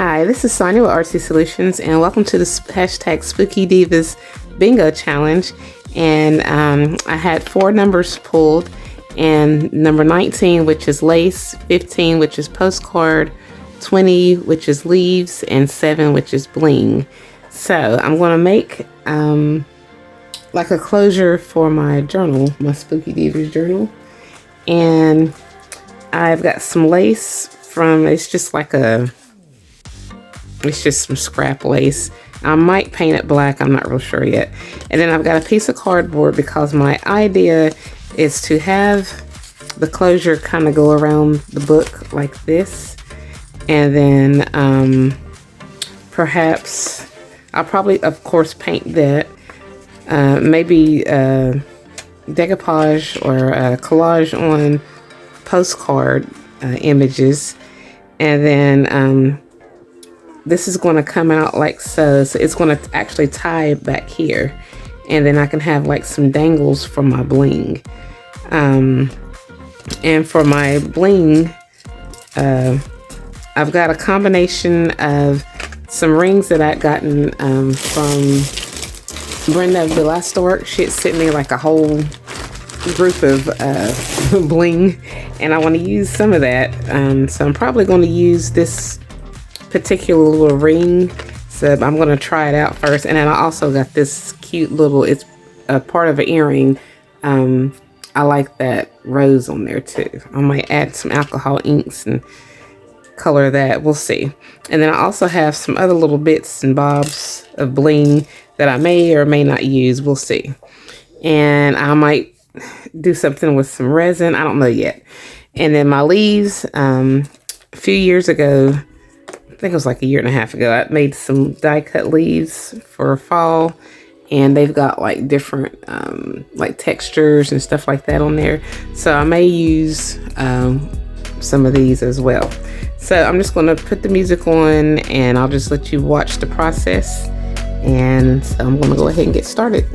Hi, this is Sonia with Artsy Solutions, and welcome to the hashtag Spooky Divas Bingo Challenge. And I had 4 numbers pulled, and number 19, which is lace, 15, which is postcard, 20, which is leaves, and 7, which is bling. So I'm going to make like a closure for my journal, my Spooky Divas journal. And I've got some lace from, it's just some scrap lace. I might paint it black, I'm not real sure yet. And then I've got a piece of cardboard because my idea is to have the closure kind of go around the book like this. And then perhaps, I'll probably, of course, paint that. Maybe decoupage or collage on postcard images. And then this is going to come out like so. So it's going to actually tie back here. And then I can have like some dangles for my bling. And for my bling, I've got a combination of some rings that I'd gotten from Brenda of the Last Work. She had sent me like a whole group of bling, and I want to use some of that. So I'm probably going to use this particular little ring. So I'm going to try it out first. And then I also got this cute little, it's a part of an earring. I like that rose on there too. I might add some alcohol inks and color that. We'll see. And then I also have some other little bits and bobs of bling that I may or may not use. We'll see. And I might do something with some resin. I don't know yet. And then my leaves, a few years ago, I think it was like a year and a half ago, I made some die cut leaves for fall, and they've got like different like textures and stuff like that on there. So I may use some of these as well. So I'm just going to put the music on, and I'll just let you watch the process. And so I'm going to go ahead and get started.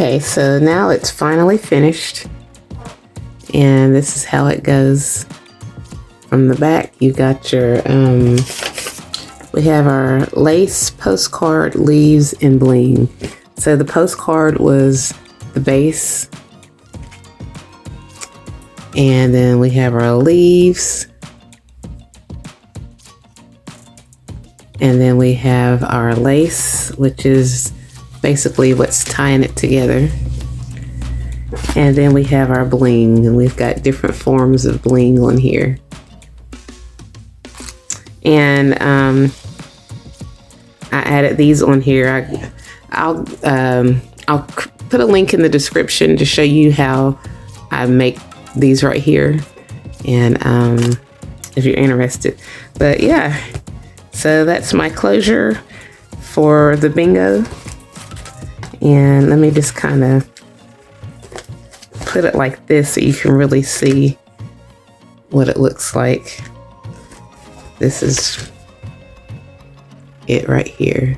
Okay, so now it's finally finished. And this is how it goes from the back. You got your, we have our lace, postcard, leaves, and bling. So the postcard was the base. And then we have our leaves. And then we have our lace, which is basically what's tying it together. And then we have our bling, and we've got different forms of bling on here. And I added these on here. I'll put a link in the description to show you how I make these right here, and if you're interested. But yeah, so that's my closure for the bingo. And let me just kind of put it like this so you can really see what it looks like. This is it right here.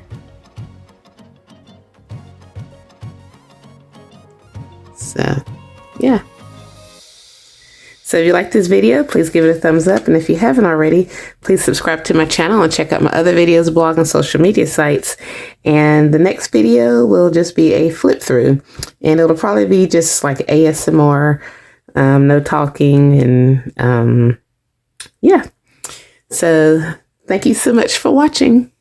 So yeah. So if you like this video, please give it a thumbs up. And if you haven't already, please subscribe to my channel and check out my other videos, blog, and social media sites. And the next video will just be a flip through. And it'll probably be just like ASMR, no talking. And yeah. So thank you so much for watching.